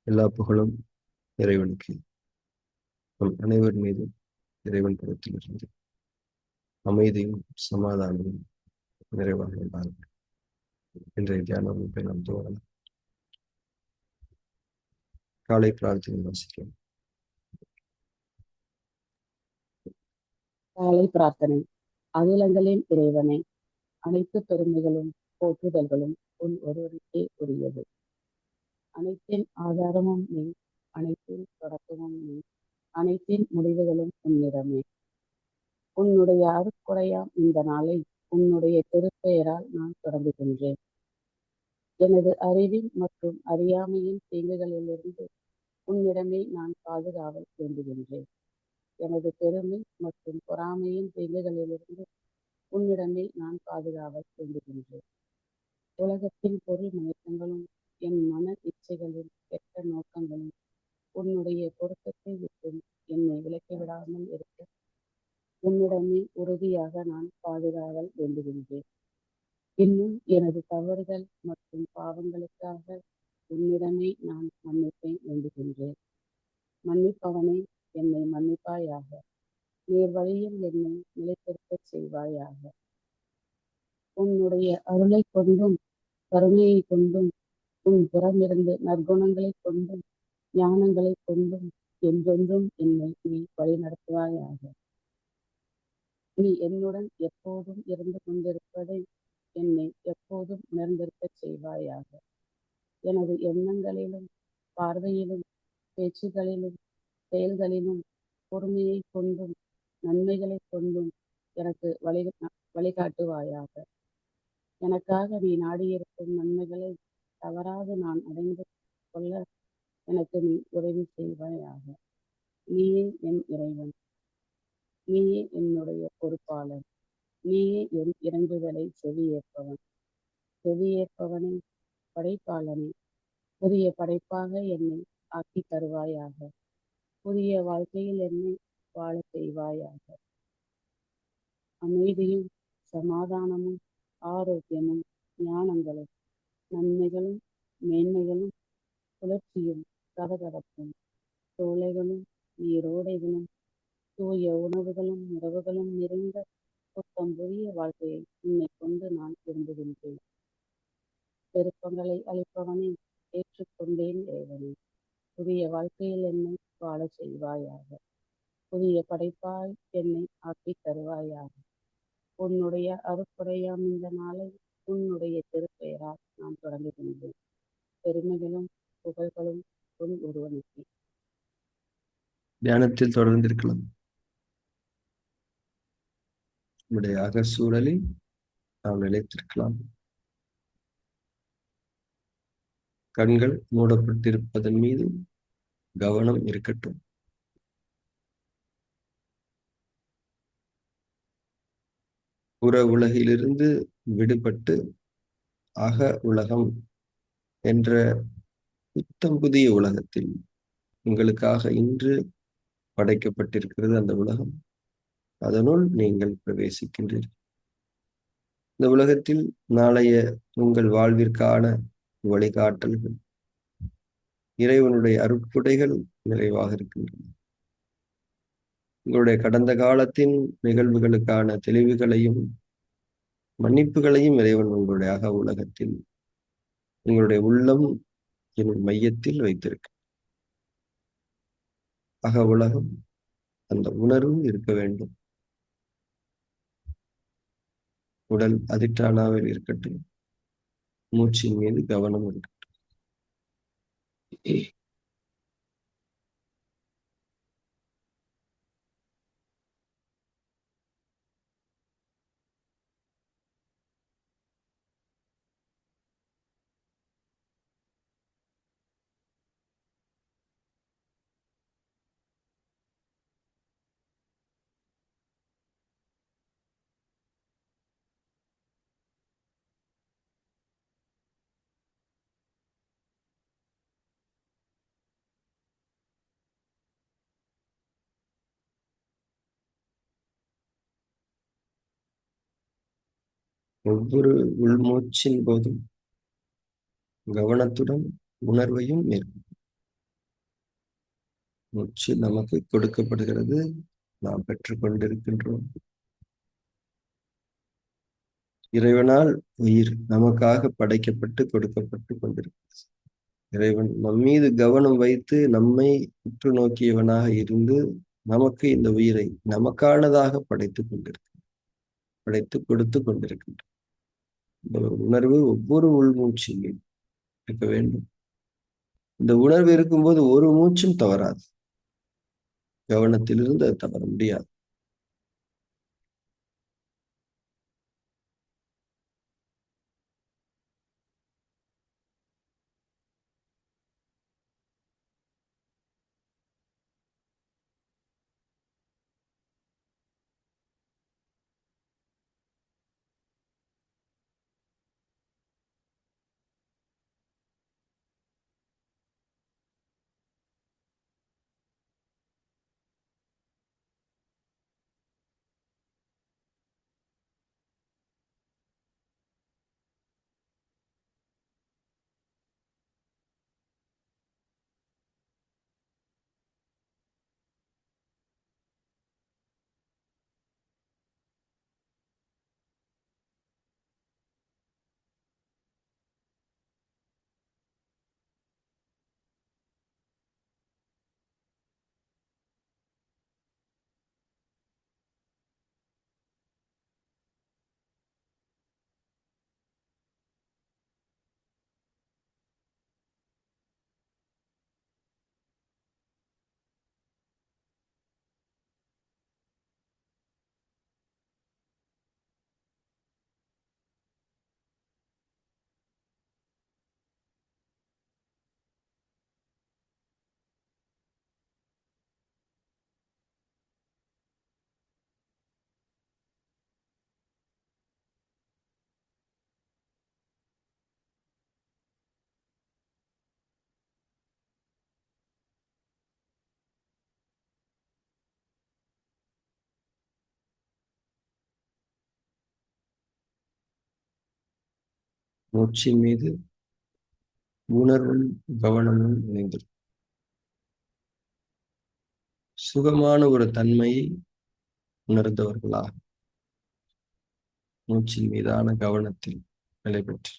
எல்லா புகழும் இறைவனுக்கு. நம் அனைவர் மீதும் இறைவன் புறத்திலிருந்து அமைதியும் சமாதானமும் நிறைவாக உண்டாகும். இன்றைய தியான வகுப்பை நாம் துவங்கலாம். காலை பிரார்த்தனை வாசிக்கலாம். காலை பிரார்த்தனை. அகிலங்களின் இறைவனை, அனைத்து பெருமைகளும் போற்றுதல்களும் உன் ஒருவருக்கே உரியது. அனைத்தின் ஆதாரமும் நீ, அனைத்தின் தொடக்கமும் நீ, அனைத்தின் முடிவுகளும் உன்னிடமே. உன்னுடைய அருட்கொடையாம் இந்த நாளை உன்னுடைய திருப்பெயரால் நான் தொடங்குகின்றேன். எனது அறிவின் மற்றும் அறியாமையின் தீங்குகளிலிருந்து உன்னிடமே நான் பாதுகாவல் வேண்டுகின்றேன். எனது பெருமை மற்றும் பொறாமையின் தீங்குகளிலிருந்து உன்னிடமே நான் பாதுகாவல் வேண்டுகின்றேன். உலகத்தின் பொருள் மயக்கங்களும் என் மன இச்சைகளின் கெட்ட நோக்கங்களும் உன்னுடைய பொருத்தத்தை விட்டும் என்னை விலக்கிவிடாமல் இருக்க உன்னிடமே உறுதியாக நான் பாதுகாவல் வேண்டுகின்றேன். இன்னும் எனது தவறுகள் மற்றும் பாவங்களுக்காக உன்னிடமே நான் மன்னிப்பை வேண்டுகின்றேன். மன்னிப்பவனே, என்னை மன்னிப்பாயாக. நேர் வழியில் என்னை நிலைத்திருக்கச் செய்வாயாக. உன்னுடைய அருளை கொண்டும் கருணையை கொண்டும் உன் புறமிருந்து நற்குணங்களை கொண்டும் ஞானங்களை கொண்டும் என்றென்றும் என்னை நீ வழி நடத்துவாயாக. நீ என்னுடன் எப்போதும் இருந்து கொண்டிருப்பதை என்னை எப்போதும் உணர்ந்திருக்கச் செய்வாயாக. எனது எண்ணங்களிலும் பார்வையிலும் பேச்சுகளிலும் செயல்களிலும் பொறுமையை கொண்டும் நன்மைகளை கொண்டும் எனக்கு வழிகாட்டுவாயாக. எனக்காக நீ நாடியிருக்கும் நன்மைகளை தவறாது நான் அடைந்து கொள்ள எனக்கு நீ உதவி செய்வாயாக. நீயே என் இறைவன், நீயே என்னுடைய பொறுப்பாளர், நீயே என் இறங்குதலை செவியேற்பவனே, படைப்பாளனே, புதிய படைப்பாக என்னை ஆக்கி தருவாயாக. புதிய வாழ்க்கையில் என்னை வாழ செய்வாயாக. அமைதியும் சமாதானமும் ஆரோக்கியமும் ஞானங்களும் நன்மைகளும் மேன்மைகளும் புலர்ச்சியும் கதகதப்பும் சோலைகளும் நீரோடைகளும் தூய உணவுகளும் உறவுகளும் நிறைந்த புத்தம் புதிய வாழ்க்கையை உன்னை கொண்டு நான் விரும்புகின்றேன். பெருப்பங்களை அளிப்பவனே, ஏற்றுக்கொண்டேன் இறைவனே. புதிய வாழ்க்கையில் என்னை வாழ செய்வாயாக. புதிய படைப்பாய் என்னை ஆக்கி தருவாயாக. உன்னுடைய அருட்கொடையாம் இந்த நாளை உன்னுடைய திருப்பெயரால் நான் தொடங்குகின்றேன். பெருமைகளும் புகழ்களும் உன் ஒருவனுக்கு. தியானத்தில் தொடர்ந்திருக்கலாம். நம்முடைய அகசூழலில் நாம் நிலைத்திருக்கலாம். கண்கள் மூடப்பட்டிருப்பதன் மீது கவனம் இருக்கட்டும். புற உலகிலிருந்து விடுபட்டு அக உலகம் என்ற புத்தம் புதிய உலகத்தில் உங்களுக்காக இன்று படைக்கப்பட்டிருக்கிறது அந்த உலகம். அதனுள் நீங்கள் பிரவேசிக்கின்றீர்கள். இந்த உலகத்தில் நாளைய உங்கள் வாழ்விற்கான வழிகாட்டல்கள், இறைவனுடைய அருட்கொடைகள் நிறைவாக இருக்கின்றன. உங்களுடைய கடந்த காலத்தின் நிகழ்வுகளுக்கான தெளிவுகளையும் மன்னிப்புகளையும் இறைவன் உங்களுடைய அக உலகத்தில் உங்களுடைய உள்ளம் எனும் மையத்தில் வைத்திருக்க. அக உலகம் அந்த உணர்வு இருக்க வேண்டும். உடல் அதிஷ்டானாவில் இருக்கட்டும், மூச்சின் மீது கவனம் இருக்கட்டும். ஒவ்வொரு உள்மூச்சின் போதும் கவனத்துடன் உணர்வையும் மேற்கொள்ளும். மூச்சு நமக்கு கொடுக்கப்படுகிறது, நாம் பெற்றுக்கொண்டிருக்கின்றோம். இறைவனால் உயிர் நமக்காக படைக்கப்பட்டு கொடுக்கப்பட்டு கொண்டிருக்கிறது. இறைவன் நம் மீது கவனம் வைத்து நம்மை உற்று நோக்கியவனாக இருந்து நமக்கு இந்த உயிரை நமக்கானதாக படைத்து கொடுத்து கொண்டிருக்கின்றான். இந்த ஒரு உணர்வு ஒவ்வொரு உள்மூச்சிலும் இருக்க வேண்டும். இந்த உணர்வு இருக்கும்போது ஒரு மூச்சும் தவறாது. கவனத்திலிருந்து அது தவற முடியாது. மூச்சின் மீது உணர்வும் கவனமும் இணைந்திருக்கும். சுகமான ஒரு தன்மையை உணர்ந்தவர்களாக மூச்சின் மீதான கவனத்தில் நிலை பெற்று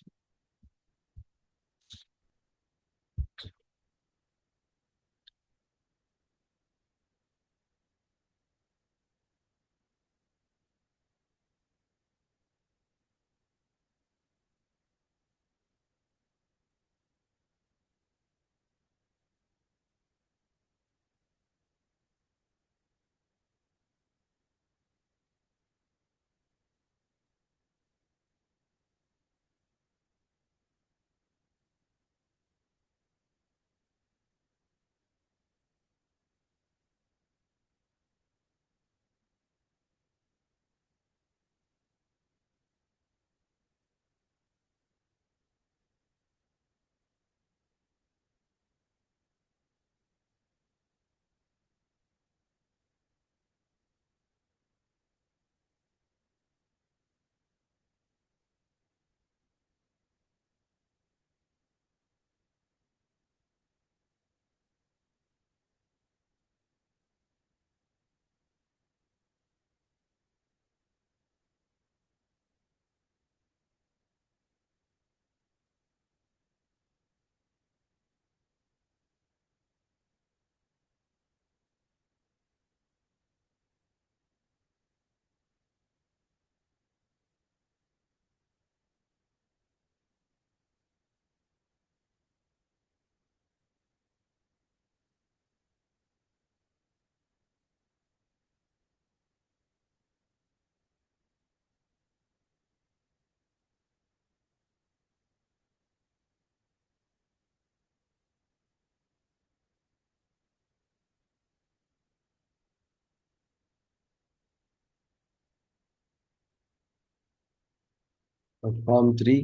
ஃபார்ம் 3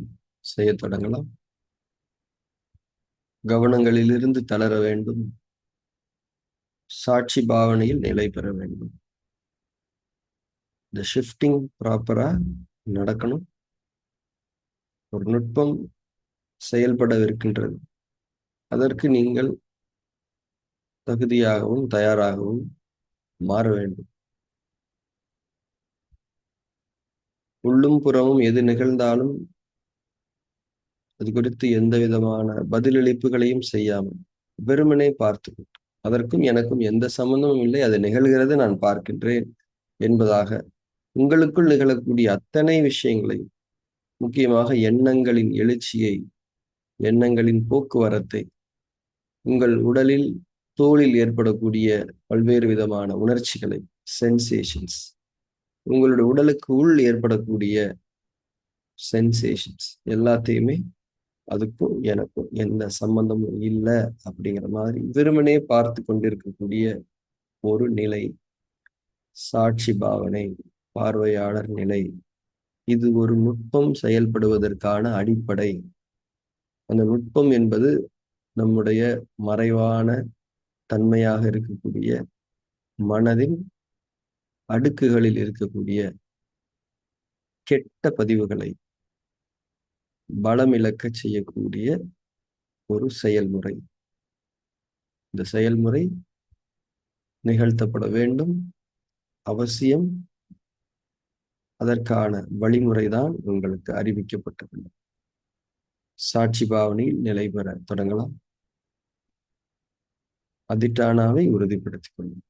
செய்ய தொடங்கலாம். கவனங்களிலிருந்து தளர வேண்டும். சாட்சி பாவனையில் நிலை பெற வேண்டும். இந்த ஷிஃப்டிங் ப்ராப்பரா நடக்கணும். ஒரு நுட்பம் செயல்படவிருக்கின்றது. அதற்கு நீங்கள் தகுதியாகவும் தயாராகவும் மாற வேண்டும். உள்ளும் புறமும் எது நிகழ்ந்தாலும் அது குறித்து எந்த விதமான பதிலளிப்புகளையும் செய்யாமல் வெறுமனே பார்த்து, அதற்கும் எனக்கும் எந்த சம்பந்தமும் இல்லை, அது நிகழ்கிறது, நான் பார்க்கின்றேன் என்பதாக உங்களுக்குள் நிகழக்கூடிய அத்தனை விஷயங்களை, முக்கியமாக எண்ணங்களின் எழுச்சியை, எண்ணங்களின் போக்குவரத்தை, உங்கள் உடலில் தோலில் ஏற்படக்கூடிய பல்வேறு விதமான உணர்ச்சிகளை, சென்சேஷன்ஸ், உங்களுடைய உடலுக்கு உள் ஏற்படக்கூடிய சென்சேஷன்ஸ் எல்லாத்தையுமே அதுக்கும் எனக்கும் எந்த சம்பந்தமும் இல்லை அப்படிங்கிற மாதிரி வெறுமனே பார்த்து கொண்டிருக்கக்கூடிய ஒரு நிலை, சாட்சி பாவனை, பார்வையாளர் நிலை. இது ஒரு நுட்பம் செயல்படுவதற்கான அடிப்படை. அந்த நுட்பம் என்பது நம்முடைய மறைவான தன்மையாக இருக்கக்கூடிய மனதின் அடுக்குகளில் இருக்கக்கூடிய கெட்ட பதிவுகளை பலமிழக்கச் செய்யக்கூடிய ஒரு செயல்முறை. இந்த செயல்முறை நிகழ்த்தப்பட வேண்டும், அவசியம். அதற்கான வழிமுறைதான் உங்களுக்கு அறிவிக்கப்பட்டுள்ளது. சாட்சி பாவனையில் நிலை பெற தொடங்கலாம். அதிட்டானாவை உறுதிப்படுத்திக் கொள்ளும்.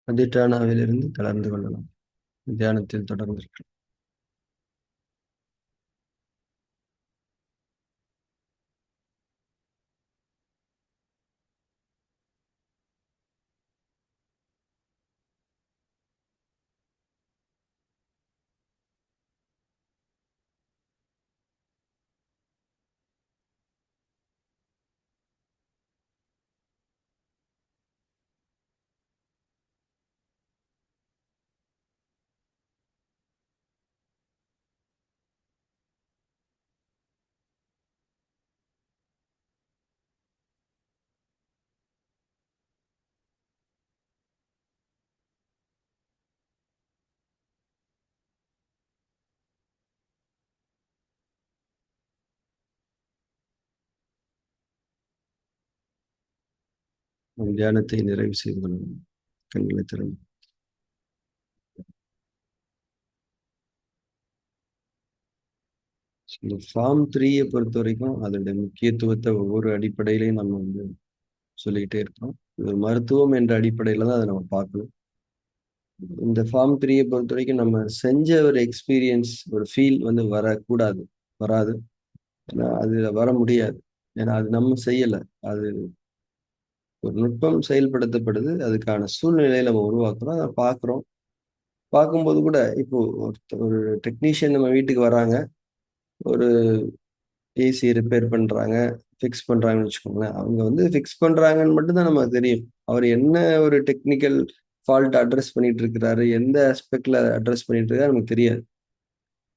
அதிஷ்டானாவிலிருந்து தளர்ந்து கொள்ளலாம். தியானத்தில் தொடர்ந்திருக்கலாம். தியானத்தை நிறைவு செய்து கொள்ளலாம். கண்களை திறந்து. இந்த ஃபார்ம் 3 பொறுத்த வரைக்கும் அதோடைய முக்கியத்துவத்தை ஒவ்வொரு அடிப்படையிலையும் நம்ம சொல்லிக்கிட்டே இருக்கோம். இது ஒரு மருத்துவம் என்ற அடிப்படையில தான் அதை நம்ம பார்க்கணும். இந்த ஃபார்ம் 3 பொறுத்த வரைக்கும் நம்ம செஞ்ச ஒரு எக்ஸ்பீரியன்ஸ், ஒரு ஃபீல் வரக்கூடாது, வராது. ஏன்னா அது வர முடியாது. ஏன்னா அது நம்ம செய்யலை. அது ஒரு நுட்பம் செயல்படுத்தப்படுது. அதுக்கான சூழ்நிலையை நம்ம உருவாக்குறோம். அதை பார்க்குறோம். பார்க்கும்போது கூட இப்போ ஒரு டெக்னீஷியன் நம்ம வீட்டுக்கு வராங்க. ஒரு ஏசி ரிப்பேர் பண்றாங்க, ஃபிக்ஸ் பண்றாங்கன்னு வச்சுக்கோங்களேன். அவங்க ஃபிக்ஸ் பண்றாங்கன்னு மட்டும் தான் நமக்கு தெரியும். அவர் என்ன ஒரு டெக்னிக்கல் ஃபால்ட் அட்ரஸ் பண்ணிட்டு இருக்கிறாரு, எந்த ஆஸ்பெக்ட்ல அட்ரஸ் பண்ணிட்டு இருக்காரு நமக்கு தெரியாது.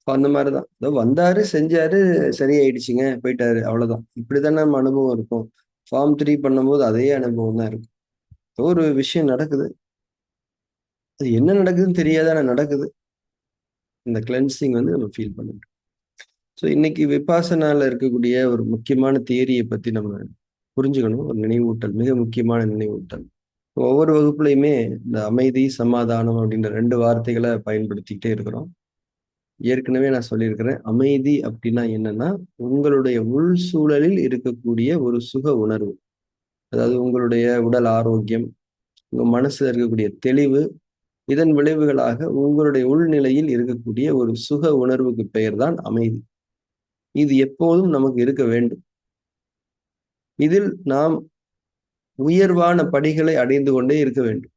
அந்த மாதிரிதான். ஏதோ வந்தாரு, செஞ்சாரு, சரியாயிடுச்சுங்க, போயிட்டாரு, அவ்வளவுதான். இப்படித்தானே நம்ம அனுபவம் இருக்கும். ஃபார்ம் 3 பண்ணும்போது அதே அனுபவம் தான் இருக்கும். ஒரு விஷயம் நடக்குது. அது என்ன நடக்குதுன்னு தெரியாத ஆனா நடக்குது. இந்த கிளென்சிங் நம்ம ஃபீல் பண்ணணும். ஸோ இன்னைக்கு விபாசனால இருக்கக்கூடிய ஒரு முக்கியமான தியரியை பத்தி நம்ம புரிஞ்சுக்கணும். ஒரு நினைவூட்டல், மிக முக்கியமான நினைவூட்டல். ஒவ்வொரு வகுப்புலையுமே இந்த அமைதி, சமாதானம் அப்படின்ற 2 வார்த்தைகளை பயன்படுத்திக்கிட்டே இருக்கிறோம். ஏற்கனவே நான் சொல்லியிருக்கிறேன். அமைதி அப்படின்னா என்னன்னா, உங்களுடைய உள் சூழலில் இருக்கக்கூடிய ஒரு சுக உணர்வு. அதாவது உங்களுடைய உடல் ஆரோக்கியம், உங்க மனசுல இருக்கக்கூடிய தெளிவு, இதன் விளைவுகளாக உங்களுடைய உள்நிலையில் இருக்கக்கூடிய ஒரு சுக உணர்வுக்கு பெயர் தான் அமைதி. இது எப்போதும் நமக்கு இருக்க வேண்டும். இதில் நாம் உயர்வான படிகளை அடைந்து கொண்டே இருக்க வேண்டும்.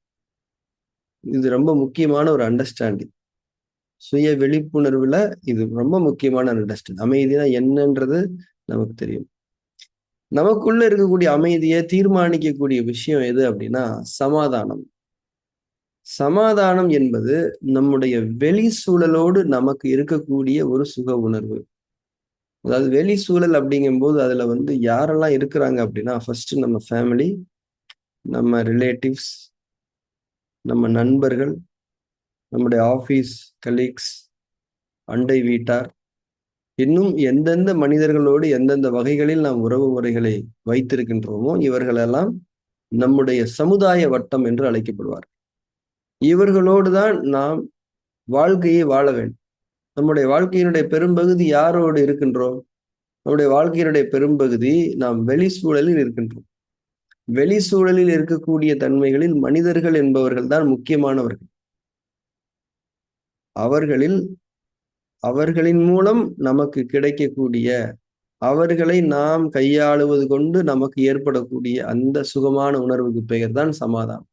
இது ரொம்ப முக்கியமான ஒரு அண்டர்ஸ்டாண்டிங். சுய விழிப்புணர்வுல இது ரொம்ப முக்கியமான அண்டர்ஸ்டாண்டிங். அமைதினா என்னன்றது நமக்கு தெரியும். நமக்குள்ள இருக்கக்கூடிய அமைதியை தீர்மானிக்கக்கூடிய விஷயம் எது அப்படின்னா சமாதானம். சமாதானம் என்பது நம்முடைய வெளி சூழலோடு நமக்கு இருக்கக்கூடிய ஒரு சுக உணர்வு. அதாவது வெளி சூழல் அப்படிங்கும்போது அதுல யாரெல்லாம் இருக்கிறாங்க அப்படின்னா, ஃபர்ஸ்ட் நம்ம ஃபேமிலி, நம்ம ரிலேட்டிவ்ஸ், நம்ம நண்பர்கள், நம்முடைய ஆபீஸ் கலீக்ஸ், அண்டை வீட்டார், இன்னும் எந்தெந்த மனிதர்களோடு எந்தெந்த வகைகளில் நாம் உறவு முறைகளை வைத்திருக்கின்றோமோ இவர்களெல்லாம் நம்முடைய சமுதாய வட்டம் என்று அழைக்கப்படுவார். இவர்களோடு தான் நாம் வாழ்க்கையை வாழ வேண்டும். நம்முடைய வாழ்க்கையினுடைய பெரும்பகுதி யாரோடு இருக்கின்றோம்? நம்முடைய வாழ்க்கையினுடைய பெரும்பகுதி நாம் வெளி சூழலில் இருக்கின்றோம். வெளி சூழலில் இருக்கக்கூடிய தன்மைகளில் மனிதர்கள் என்பவர்கள் தான் முக்கியமானவர்கள். அவர்களின் மூலம் நமக்கு கிடைக்கக்கூடிய, அவர்களை நாம் கையாளுவது கொண்டு நமக்கு ஏற்படக்கூடிய அந்த சுகமான உணர்வுக்கு பெயர் தான் சமாதானம்.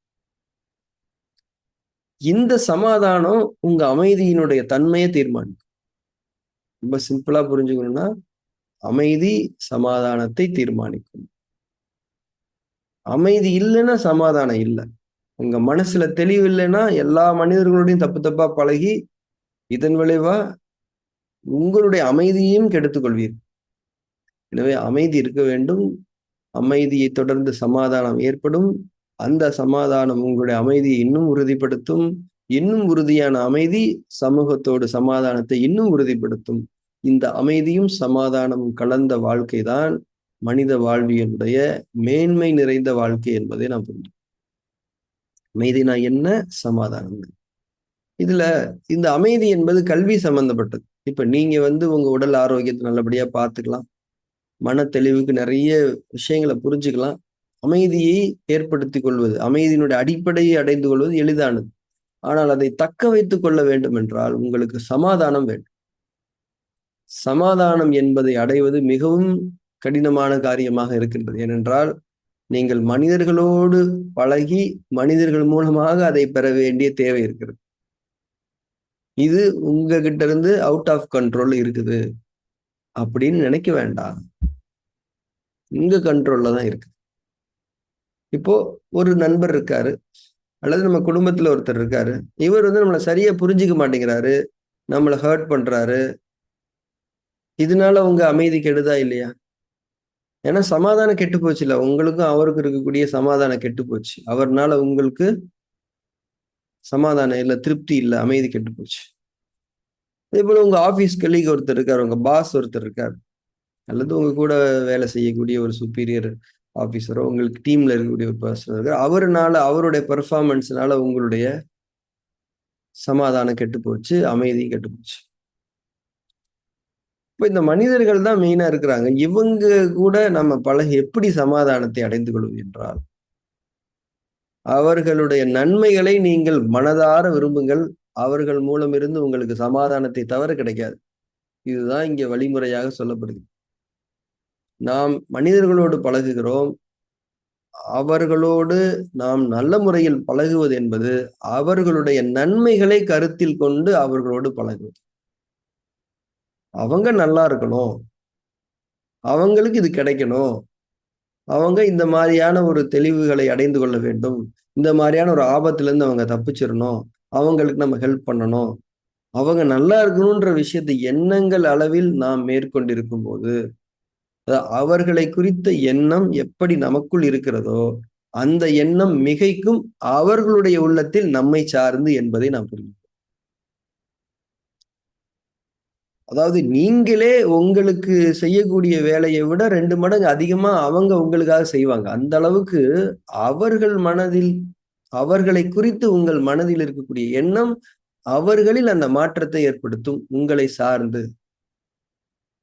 இந்த சமாதானம் உங்க அமைதியினுடைய தன்மையை தீர்மானிக்கும். ரொம்ப சிம்பிளா புரிஞ்சுக்கணும்னா, அமைதி சமாதானத்தை தீர்மானிக்கும். அமைதி இல்லைன்னா சமாதானம் இல்லை. உங்க மனசுல தெளிவு இல்லைன்னா எல்லா மனிதர்களுடையும் தப்பு தப்பா பழகி இதன் விளைவா உங்களுடைய அமைதியையும் கெடுத்துக் கொள்வீர்கள். எனவே அமைதி இருக்க வேண்டும். அமைதியை தொடர்ந்து சமாதானம் ஏற்படும். அந்த சமாதானம் உங்களுடைய அமைதியை இன்னும் உறுதிப்படுத்தும். இன்னும் உறுதியான அமைதி சமூகத்தோடு சமாதானத்தை இன்னும் உறுதிப்படுத்தும். இந்த அமைதியும் சமாதானமும் கலந்த வாழ்க்கை தான் மனித வாழ்வியலுடைய மேன்மை நிறைந்த வாழ்க்கை என்பதை நான் புரிஞ்சு. அமைதினா என்ன, சமாதானம். இதுல இந்த அமைதி என்பது கல்வி சம்பந்தப்பட்டது. இப்ப நீங்க உங்க உடல் ஆரோக்கியத்தை நல்லபடியா பார்த்துக்கலாம். மன தெளிவுக்கு நிறைய விஷயங்களை புரிஞ்சுக்கலாம். அமைதியை ஏற்படுத்திக் கொள்வது, அமைதியினுடைய அடிப்படையை அடைந்து கொள்வது எளிதானது. ஆனால் அதை தக்க வைத்துக் கொள்ள வேண்டும் என்றால் உங்களுக்கு சமாதானம் வேண்டும். சமாதானம் என்பதை அடைவது மிகவும் கடினமான காரியமாக இருக்கின்றது. ஏனென்றால் நீங்கள் மனிதர்களோடு பழகி மனிதர்கள் மூலமாக அதை பெற வேண்டிய தேவை இருக்கிறது. இது உங்ககிட்ட இருந்து அவுட் ஆஃப் கண்ட்ரோல் இருக்குது அப்படின்னு நினைக்க வேண்டாம். உங்க கண்ட்ரோல்ல தான் இருக்கு. இப்போ ஒரு நண்பர் இருக்காரு, அல்லது நம்ம குடும்பத்துல ஒருத்தர் இருக்காரு. இவர் நம்மளை சரியா புரிஞ்சுக்க மாட்டேங்கிறாரு, நம்மளை ஹர்ட் பண்றாரு. இதனால உங்க அமைதி கெடுதா இல்லையா? ஏன்னா சமாதானம் கெட்டு போச்சு இல்ல, உங்களுக்கும் அவருக்கும் இருக்கக்கூடிய சமாதானம் கெட்டு போச்சு. அவர்னால உங்களுக்கு சமாதானம் இல்ல, திருப்தி இல்ல, அமைதி கெட்டு போச்சு. அதே போல உங்க ஆபீஸ் கலீக் ஒருத்தர் இருக்காரு, உங்க பாஸ் ஒருத்தர் இருக்காரு, அல்லது உங்க கூட வேலை செய்யக்கூடிய ஒரு சுப்பீரியர் ஆபீசரோ, உங்களுக்கு டீம்ல இருக்கக்கூடிய ஒரு பர்சன் இருக்காரு. அவருனால, அவருடைய பெர்ஃபார்மன்ஸ்னால உங்களுடைய சமாதானம் கெட்டு போச்சு, அமைதி கெட்டு போச்சு. இப்ப இந்த மனிதர்கள் தான் மெயினா இருக்கிறாங்க. இவங்க கூட நம்ம பழகி எப்படி சமாதானத்தை அடைந்து கொள்வது என்றால், அவர்களுடைய நன்மைகளை நீங்கள் மனதார விரும்புங்கள். அவர்கள் மூலம் இருந்து உங்களுக்கு சமாதானத்தை தவிர கிடைக்காது. இதுதான் இங்க வழிமுறையாக சொல்லப்படுது. நாம் மனிதர்களோடு பழகுகிறோம். அவர்களோடு நாம் நல்ல முறையில் பழகுவது என்பது அவர்களுடைய நன்மைகளை கருத்தில் கொண்டு அவர்களோடு பழகுவது. அவங்க நல்லா இருக்கணும், அவங்களுக்கு இது கிடைக்கணும், அவங்க இந்த மாதிரியான ஒரு தெளிவுகளை அடைந்து கொள்ள வேண்டும், இந்த மாதிரியான ஒரு ஆபத்திலிருந்து அவங்க தப்பிச்சிடணும், அவங்களுக்கு நம்ம ஹெல்ப் பண்ணணும், அவங்க நல்லா இருக்கணும்ன்ற விஷயத்தை எண்ணங்கள் அளவில் நாம் மேற்கொண்டிருக்கும் போது, அவர்களை குறித்த எண்ணம் எப்படி நமக்குள் இருக்கிறதோ அந்த எண்ணம் மிகைக்கும் அவர்களுடைய உள்ளத்தில் நம்மை சார்ந்து என்பதை நாம் புரியும். அதாவது நீங்களே உங்களுக்கு செய்யக்கூடிய வேலையை விட 2 மடங்கு அதிகமா அவங்க உங்களுக்காக செய்வாங்க. அந்த அளவுக்கு அவர்கள் மனதில், அவர்களை குறித்து உங்கள் மனதில் இருக்கக்கூடிய எண்ணம் அவர்களில் அந்த மாற்றத்தை ஏற்படுத்தும், உங்களை சார்ந்து.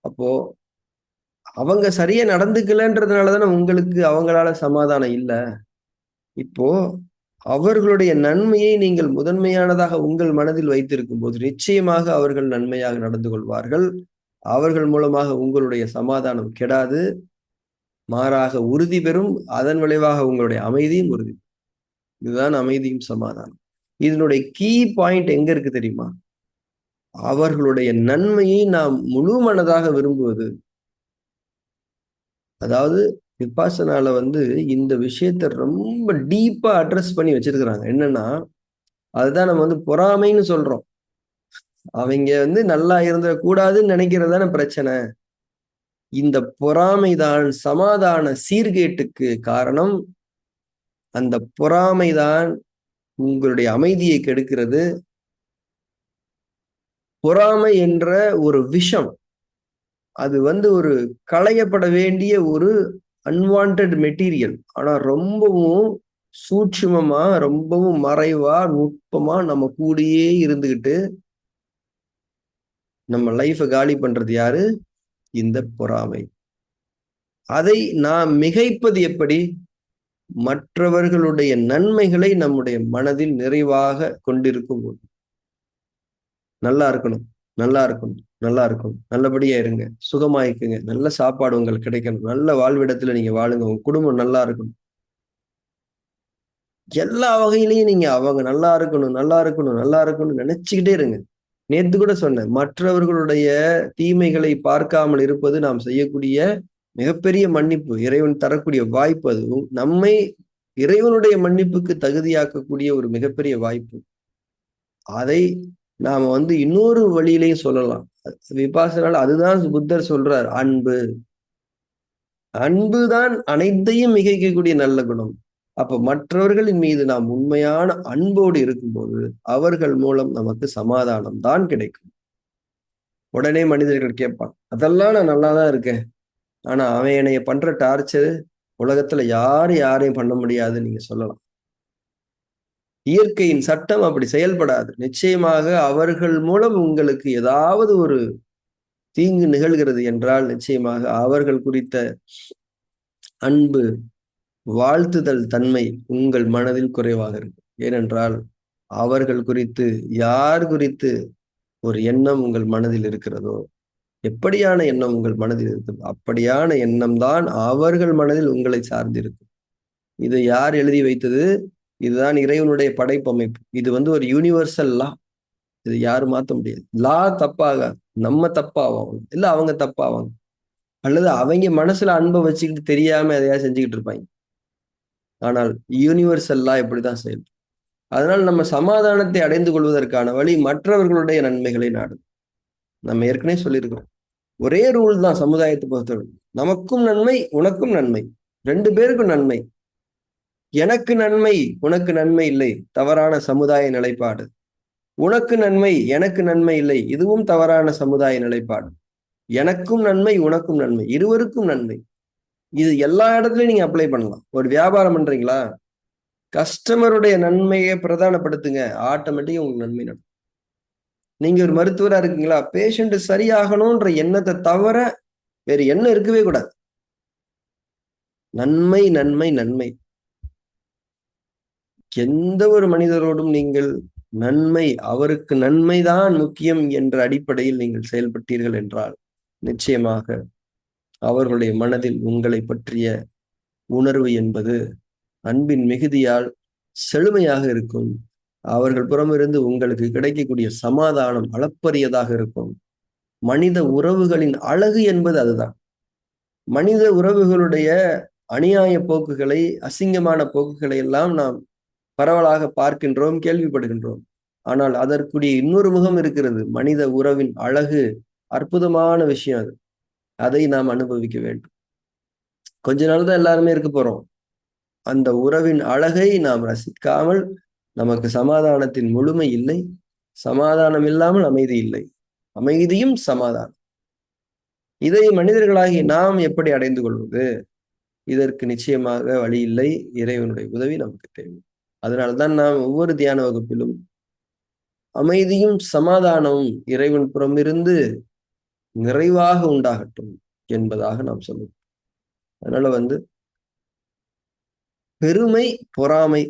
அப்போ அவங்க சரியா நடந்துக்கலன்றதுனாலதானே உங்களுக்கு அவங்களால சமாதானம் இல்ல. இப்போ அவர்களுடைய நன்மையை நீங்கள் முதன்மையானதாக உங்கள் மனதில் வைத்திருக்கும் போது நிச்சயமாக அவர்கள் நன்மையாக நடந்து கொள்வார்கள். அவர்கள் மூலமாக உங்களுடைய சமாதானம் கெடாது, மாறாக உறுதி பெறும். அதன் விளைவாக உங்களுடைய அமைதியும் உறுதி. இதுதான் அமைதியும் சமாதானம். இதனுடைய கீ பாயிண்ட் எங்க இருக்கு தெரியுமா? அவர்களுடைய நன்மையை நாம் முழு மனதாக விரும்புவது. அதாவது விபாசனால இந்த விஷயத்த ரொம்ப டீப்பா அட்ரஸ் பண்ணி வச்சிருக்கிறாங்க. என்னன்னா, அதுதான் நம்ம பொறாமைன்னு சொல்றோம். அவங்க நல்லா இருந்துடக்கூடாதுன்னு நினைக்கிறதான பிரச்சனை. இந்த பொறாமைதான் சமாதான சீர்கேட்டுக்கு காரணம். அந்த பொறாமைதான் உங்களுடைய அமைதியை கெடுக்கிறது. பொறாமை என்ற ஒரு விஷம், அது ஒரு களையப்பட வேண்டிய ஒரு அன்வான்ட் மெட்டீரியல். ஆனா ரொம்பவும் சூட்சுமமா, ரொம்பவும் மறைவா, நுட்பமா நம்ம கூடயே இருந்துகிட்டு நம்ம லைஃப காலி பண்றது யாரு? இந்த பொறாமை. அதை நாம் மிகைப்பது எப்படி? மற்றவர்களுடைய நன்மைகளை நம்முடைய மனதில் நிறைவாக கொண்டிருக்கும் போது. நல்லா இருக்கணும், நல்லா இருக்கணும், நல்லா இருக்கணும், நல்லபடியா இருங்க, சுகமாயிக்குங்க, நல்ல சாப்பாடு உங்களுக்கு கிடைக்கணும், நல்ல வாழ்விடத்துல நீங்க வாழுங்க, உங்க குடும்பம் நல்லா இருக்கணும். எல்லா வகையிலையும் நீங்க அவங்க நல்லா இருக்கணும், நல்லா இருக்கணும், நல்லா இருக்கணும்னு நினைச்சுக்கிட்டே இருங்க. நேத்து கூட சொன்னேன், மற்றவர்களுடைய தீமைகளை பார்க்காமல் இருப்பது நாம் செய்யக்கூடிய மிகப்பெரிய மன்னிப்பு. இறைவன் தரக்கூடிய வாய்ப்பு. அது நம்மை இறைவனுடைய மன்னிப்புக்கு தகுதியாக்கக்கூடிய ஒரு மிகப்பெரிய வாய்ப்பு. அதை நாம இன்னொரு வழியிலையும் சொல்லலாம். விபாசனால அதுதான் புத்தர் சொல்றார், அன்பு. அன்புதான் அனைத்தையும் மிகைக்கக்கூடிய நல்ல குணம். அப்ப மற்றவர்களின் மீது நாம் உண்மையான அன்போடு இருக்கும்போது அவர்கள் மூலம் நமக்கு சமாதானம் தான் கிடைக்கும். உடனே மனிதர்கள் கேட்பான், அதெல்லாம் நான் நல்லாதான் இருக்கேன், ஆனா அவன் என்னைய பண்ற டார்ச்சர் உலகத்துல யாரையும் பண்ண முடியாதுன்னு நீங்க சொல்லலாம். இயற்கையின் சட்டம் அப்படி செயல்படாது. நிச்சயமாக அவர்கள் மூலம் உங்களுக்கு ஏதாவது ஒரு தீங்கு நிகழ்கிறது என்றால் நிச்சயமாக அவர்கள் குறித்த அன்பு, வாழ்த்துதல் தன்மை உங்கள் மனதில் குறைவாக இருக்கும். ஏனென்றால் அவர்கள் குறித்து, யார் குறித்து ஒரு எண்ணம் உங்கள் மனதில் இருக்கிறதோ, எப்படியான எண்ணம் உங்கள் மனதில் இருக்கிறதோ, அப்படியான எண்ணம் தான் அவர்கள் மனதில் உங்களை சார்ந்திருக்கும். இதை யார் எழுதி வைத்தது? இதுதான் இறைவனுடைய படைப்பமைப்பு. இது ஒரு யூனிவர்சல் லா. இது யாரும் மாத்த முடியாது. லா தப்பாகாது. நம்ம தப்பாவோம், இல்ல அவங்க தப்பாவாங்க, அல்லது அவங்க மனசுல அன்பை வச்சுக்கிட்டு தெரியாம எதையாவது செஞ்சுக்கிட்டு இருப்பாங்க. ஆனால் யூனிவர்சல் லா இப்படிதான் செயல்படும். அதனால் நம்ம சமாதானத்தை அடைந்து கொள்வதற்கான வழி மற்றவர்களுடைய நன்மைகளை நாடும். நம்ம ஏற்கனவே சொல்லியிருக்கிறோம். ஒரே ரூல் தான் சமுதாயத்தை பொறுத்தவரை. நமக்கும் நன்மை, உனக்கும் நன்மை, 2 பேருக்கும் நன்மை. எனக்கு நன்மை, உனக்கு நன்மை இல்லை, தவறான சமுதாய நிலைப்பாடு. உனக்கு நன்மை, எனக்கு நன்மை இல்லை, இதுவும் தவறான சமுதாய நிலைப்பாடு. எனக்கும் நன்மை, உனக்கும் நன்மை, இருவருக்கும் நன்மை. இது எல்லா இடத்துலயும் நீங்க அப்ளை பண்ணலாம். ஒரு வியாபாரம் பண்றீங்களா, கஸ்டமருடைய நன்மையை பிரதானப்படுத்துங்க, ஆட்டோமேட்டிக்கா உங்களுக்கு நன்மை நடக்கும். நீங்க ஒரு மருத்துவரா இருக்கீங்களா, பேஷண்ட் சரியாகணும்ன்ற எண்ணத்தை தவிர வேறு எண்ணம் இருக்கவே கூடாது. நன்மை, நன்மை, நன்மை. எந்த ஒரு மனிதரோடும் நீங்கள் நன்மை, அவருக்கு நன்மைதான் முக்கியம் என்ற அடிப்படையில் நீங்கள் செயல்பட்டீர்கள் என்றால், நிச்சயமாக அவர்களுடைய மனதில் உங்களை பற்றிய உணர்வு என்பது அன்பின் மிகுதியால் செழுமையாக இருக்கும். அவர்கள் புறமிருந்து உங்களுக்கு கிடைக்கக்கூடிய சமாதானம் அளப்பரியதாக இருக்கும். மனித உறவுகளின் அழகு என்பது அதுதான். மனித உறவுகளுடைய அநியாய போக்குகளை, அசிங்கமான போக்குகளை எல்லாம் நாம் பரவலாக பார்க்கின்றோம், கேள்விப்படுகின்றோம். ஆனால் அதற்குரிய இன்னொரு முகம் இருக்கிறது. மனித உறவின் அழகு அற்புதமான விஷயம் அது. அதை நாம் அனுபவிக்க வேண்டும். கொஞ்ச நாள் தான் எல்லாருமே இருக்க போறோம். அந்த உறவின் அழகை நாம் ரசிக்காமல் நமக்கு சமாதானத்தின் முழுமை இல்லை. சமாதானம் இல்லாமல் அமைதி இல்லை. அமைதியும் சமாதானம். இதை மனிதர்களாகி நாம் எப்படி அடைந்து கொள்வது? இதற்கு நிச்சயமாக வழி இல்லை. இறைவனுடைய உதவி நமக்கு தேவை. அதனால்தான் நாம் ஒவ்வொரு தியான வகுப்பிலும் அமைதியும் சமாதானமும் இறைவன் புறமிருந்து நிறைவாக உண்டாகட்டும் என்பதாக நாம் சொல்லுவோம். அதனால பெருமை, பொறாமை,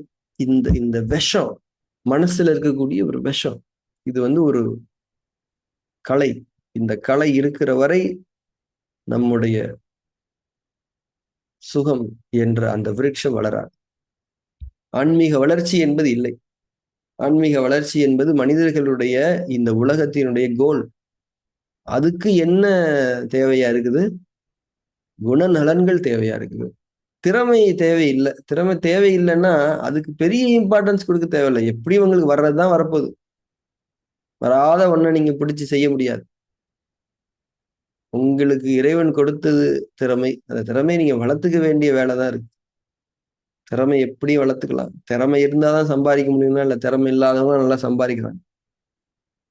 இந்த விஷம் மனசுல இருக்கக்கூடிய ஒரு விஷம். இது ஒரு கலை. இந்த கலை இருக்கிற வரை நம்முடைய சுகம் என்ற அந்த விருட்சம் வளராது. ஆன்மீக வளர்ச்சி என்பது இல்லை. ஆன்மீக வளர்ச்சி என்பது மனிதர்களுடைய இந்த உலகத்தினுடைய கோல். அதுக்கு என்ன தேவையா இருக்குது? குணநலன்கள் தேவையா இருக்குது. திறமை தேவையில்லை. திறமை தேவையில்லைன்னா அதுக்கு பெரிய இம்பார்ட்டன்ஸ் கொடுக்க தேவையில்லை. எப்படி உங்களுக்கு வர்றதுதான் வரப்போகுது. வராத ஒன்றை நீங்க பிடிச்சு செய்ய முடியாது. உங்களுக்கு இறைவன் கொடுத்தது திறமை. அந்த திறமையை நீங்க வளர்த்துக்க வேண்டிய வேலைதான் இருக்கு. திறமை எப்படி வளர்த்துக்கலாம்? திறமை இருந்தாதான் சம்பாதிக்க முடியும்னா, இல்ல திறமை இல்லாதவங்க நல்லா சம்பாதிக்கிறாங்க.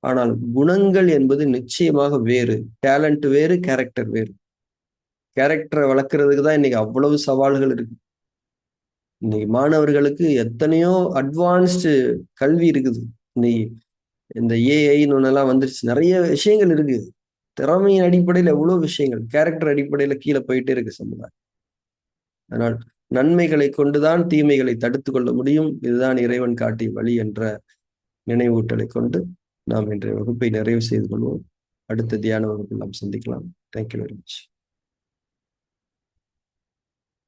ஆனால் குணங்கள் என்பது நிச்சயமாக வேறு. டேலண்ட் வேறு, கேரக்டர் வேறு. கேரக்டரை வளர்க்கறதுக்கு தான் இன்னைக்கு அவ்வளவு சவால்கள் இருக்கு. இன்னைக்கு மாணவர்களுக்கு எத்தனையோ அட்வான்ஸ்டு கல்வி இருக்குது. இன்னைக்கு இந்த ஏஐன்னு ஒன்னெல்லாம் வந்துருச்சு. நிறைய விஷயங்கள் இருக்கு. திறமையின் அடிப்படையில் எவ்வளவு விஷயங்கள், கேரக்டர் அடிப்படையில கீழே போயிட்டே இருக்கு சமுதாயம். அதனால் நன்மைகளை கொண்டுதான் தீமைகளை தடுத்து கொள்ள முடியும். இதுதான் இறைவன் காட்டிய வழி என்ற நினைவூட்டலை கொண்டு நாம் இன்றைய வகுப்பை நிறைவு செய்து கொள்வோம். அடுத்த தியான வகுப்பில் நாம் சந்திக்கலாம். Thank you very much.